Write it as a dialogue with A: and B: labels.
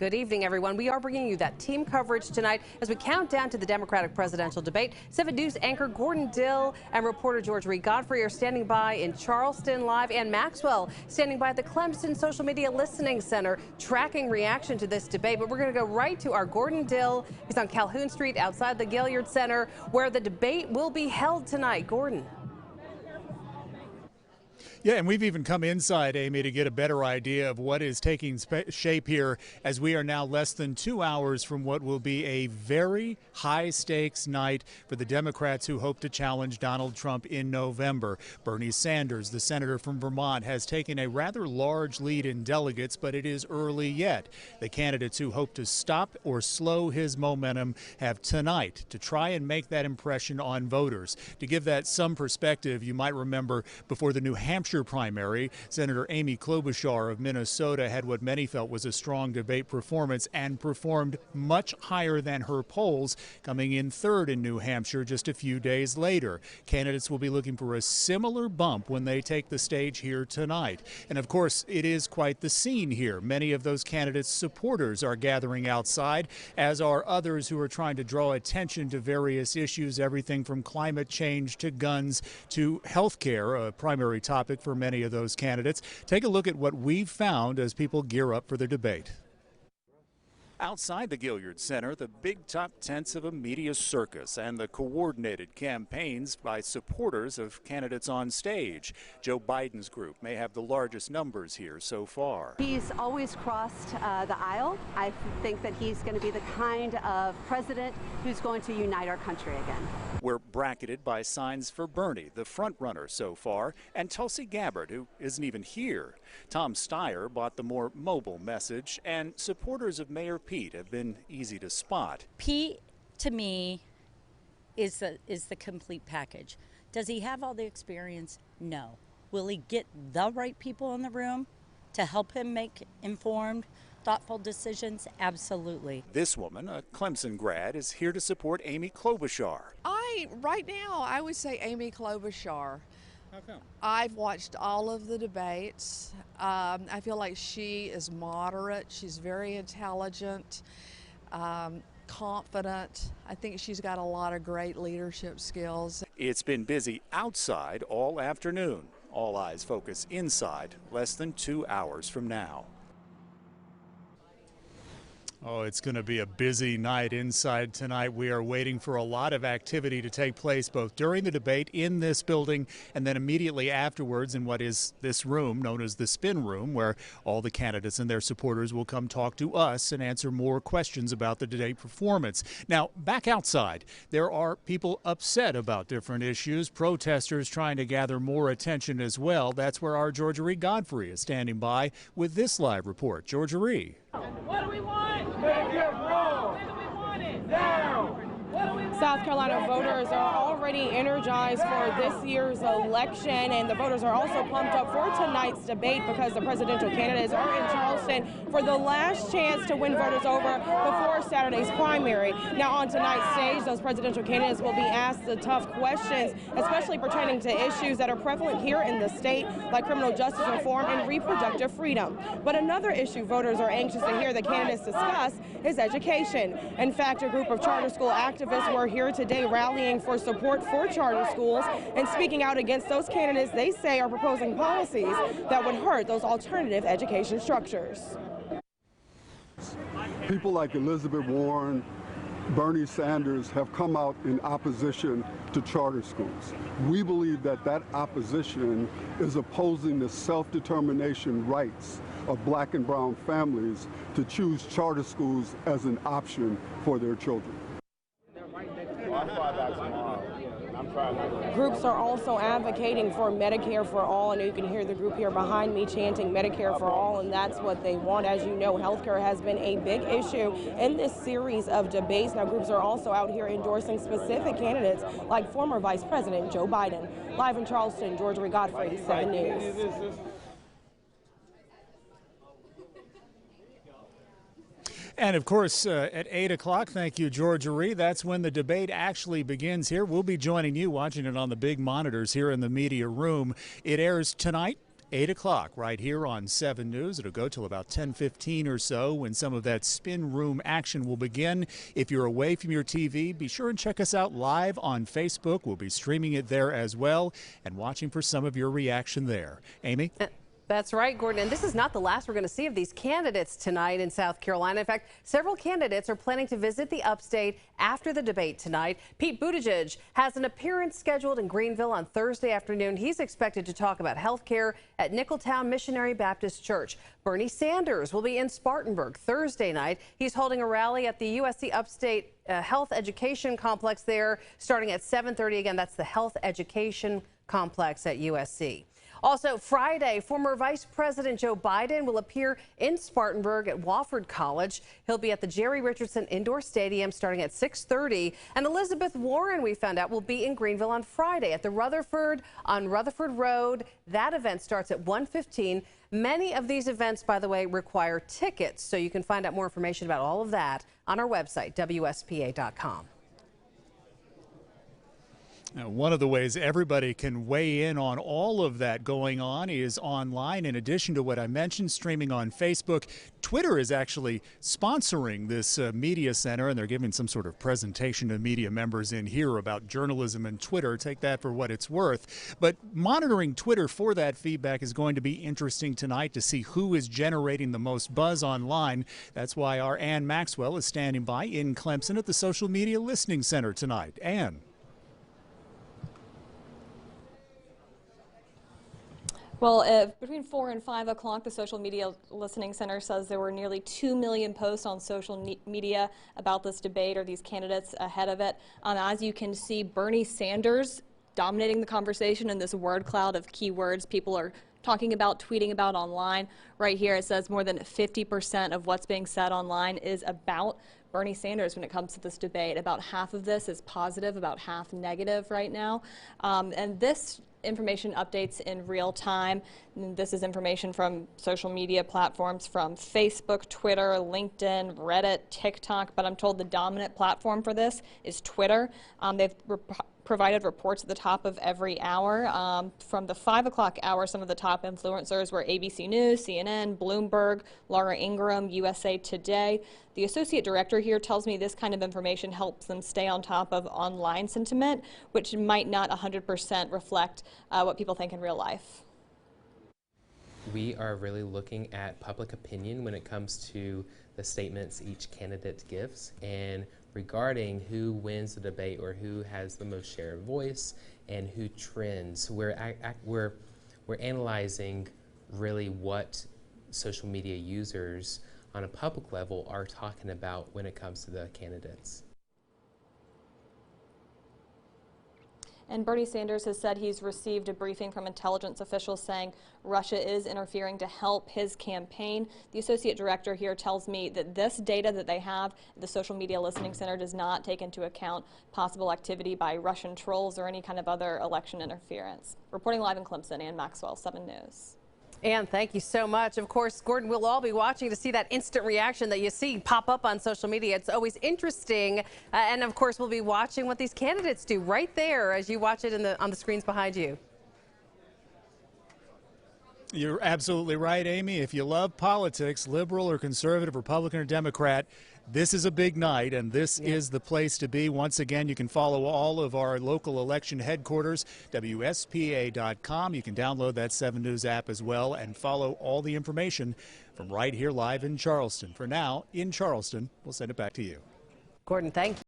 A: Good evening, everyone. We are bringing you that team coverage tonight as we count down to the Democratic presidential debate. 7 News anchor Gordon Dill and reporter George Reed Godfrey are standing by in Charleston live, and Maxwell standing by at the Clemson Social Media Listening Center tracking reaction to this debate. But we're going to go right to our Gordon Dill. He's on Calhoun Street outside the Gilliard Center where the debate will be held tonight. Gordon.
B: Yeah, and we've even come inside, Amy, to get a better idea of what is taking shape here as we are now less than 2 hours from what will be a very high-stakes night for the Democrats who hope to challenge Donald Trump in November. Bernie Sanders, the senator from Vermont, has taken a rather large lead in delegates, but it is early yet. The candidates who hope to stop or slow his momentum have tonight to try and make that impression on voters. To give that some perspective, you might remember before the New Hampshire primary, Senator Amy Klobuchar of Minnesota had what many felt was a strong debate performance and performed much higher than her polls, coming in third in New Hampshire just a few days later. Candidates will be looking for a similar bump when they take the stage here tonight. And of course, it is quite the scene here. Many of those candidates' supporters are gathering outside, as are others who are trying to draw attention to various issues, everything from climate change to guns to health care, a primary topic for many of those candidates. Take a look at what we've found as people gear up for the debate. Outside the Gilliard Center, the big top tents of a media circus and the coordinated campaigns by supporters of candidates on stage. Joe Biden's group may have the largest numbers here so far.
C: He's always crossed the aisle. I think that he's going to be the kind of president who's going to unite our country again.
B: We're bracketed by signs for Bernie, the front runner so far, and Tulsi Gabbard, who isn't even here. Tom Steyer bought the more mobile message, and supporters of Mayor Pete have been easy to spot.
D: Pete, to me, is the complete package. Does he have all the experience? No. Will he get the right people in the room to help him make informed, thoughtful decisions? Absolutely.
B: This woman, a Clemson grad, is here to support Amy Klobuchar.
E: Right now, I would say Amy Klobuchar.
B: How come?
E: I've watched all of the debates. I feel like she is moderate. She's very intelligent, confident. I think she's got a lot of great leadership skills.
B: It's been busy outside all afternoon. All eyes focus inside less than 2 hours from now. Oh, it's going to be a busy night inside tonight. We are waiting for a lot of activity to take place both during the debate in this building and then immediately afterwards in what is this room known as the spin room, where all the candidates and their supporters will come talk to us and answer more questions about the debate performance. Now, back outside, there are people upset about different issues, protesters trying to gather more attention as well. That's where our Georgia Reed Godfrey is standing by with this live report. Georgia Reed.
F: What do we want? Make it wrong. When do we want it? Now. What do we want?
G: South Carolina voters are already energized for this year's election, and the voters are also pumped up for tonight's debate because the presidential candidates are in Charleston for the last chance to win voters over before Saturday's primary. Now on tonight's stage, those presidential candidates will be asked the tough questions, especially pertaining to issues that are prevalent here in the state, like criminal justice reform and reproductive freedom. But another issue voters are anxious to hear the candidates discuss is education. In fact, a group of charter school activists were here today rallying for support for charter schools and speaking out against those candidates they say are proposing policies that would hurt those alternative education structures.
H: People like Elizabeth Warren, Bernie Sanders have come out in opposition to charter schools. We believe that that opposition is opposing the self-determination rights of black and brown families to choose charter schools as an option for their children.
G: Groups are also advocating for Medicare for all, and you can hear the group here behind me chanting Medicare for all, and that's what they want. As you know, healthcare has been a big issue in this series of debates. Now, groups are also out here endorsing specific candidates like former Vice President Joe Biden. Live in Charleston, George Reed Godfrey, 7 News.
B: And of course, at 8 o'clock, thank you, Georgia Reed, that's when the debate actually begins here. We'll be joining you watching it on the big monitors here in the media room. It airs tonight 8 o'clock right here on 7 News. It'll go till about 10:15 or so when some of that spin room action will begin. If you're away from your TV, be sure and check us out live on Facebook. We'll be streaming it there as well and watching for some of your reaction there. Amy?
A: That's right, Gordon. And this is not the last we're going to see of these candidates tonight in South Carolina. In fact, several candidates are planning to visit the upstate after the debate tonight. Pete Buttigieg has an appearance scheduled in Greenville on Thursday afternoon. He's expected to talk about health care at Nicholtown Missionary Baptist Church. Bernie Sanders will be in Spartanburg Thursday night. He's holding a rally at the USC Upstate Health Education Complex there starting at 7:30. Again, that's the Health Education Complex at USC. Also, Friday, former Vice President Joe Biden will appear in Spartanburg at Wofford College. He'll be at the Jerry Richardson Indoor Stadium starting at 6:30. And Elizabeth Warren, we found out, will be in Greenville on Friday at the Rutherford on Rutherford Road. That event starts at 1:15. Many of these events, by the way, require tickets, so you can find out more information about all of that on our website, WSPA.com.
B: Now, one of the ways everybody can weigh in on all of that going on is online. In addition to what I mentioned, streaming on Facebook, Twitter is actually sponsoring this media center, and they're giving some sort of presentation to media members in here about journalism and Twitter. Take that for what it's worth. But monitoring Twitter for that feedback is going to be interesting tonight to see who is generating the most buzz online. That's why our Ann Maxwell is standing by in Clemson at the Social Media Listening Center tonight. Ann.
I: Well, between 4 and 5 o'clock, the Social Media Listening Center says there were nearly 2 million posts on social media about this debate or these candidates ahead of it. As you can see, Bernie Sanders dominating the conversation in this word cloud of keywords people are talking about, tweeting about online. Right here it says more than 50% of what's being said online is about Bernie Sanders when it comes to this debate. About half of this is positive, about half negative right now. And this information updates in real time. This is information from social media platforms from Facebook, Twitter, LinkedIn, Reddit, TikTok, but I'm told the dominant platform for this is Twitter. They've provided reports at the top of every hour. From the 5 o'clock hour, some of the top influencers were ABC News, CNN, Bloomberg, Laura Ingraham, USA Today. The associate director here tells me this kind of information helps them stay on top of online sentiment, which might not 100% reflect what people think in real life.
J: We are really looking at public opinion when it comes to the statements each candidate gives, and regarding who wins the debate or who has the most share of voice and who trends. We're analyzing really what social media users on a public level are talking about when it comes to the candidates.
I: And Bernie Sanders has said he's received a briefing from intelligence officials saying Russia is interfering to help his campaign. The associate director here tells me that this data that they have, the Social Media Listening Center, does not take into account possible activity by Russian trolls or any kind of other election interference. Reporting live in Clemson, Ann Maxwell, 7 News.
A: Ann, thank you so much. Of course, Gordon, we'll all be watching to see that instant reaction that you see pop up on social media. It's always interesting. And of course, we'll be watching what these candidates do right there as you watch it on the screens behind you.
B: You're absolutely right, Amy. If you love politics, liberal or conservative, Republican or Democrat, this is a big night, and this is the place to be. Once again, you can follow all of our local election headquarters, WSPA.com. You can download that 7 News app as well and follow all the information from right here live in Charleston. For now, in Charleston, we'll send it back to you.
A: Gordon, thank you.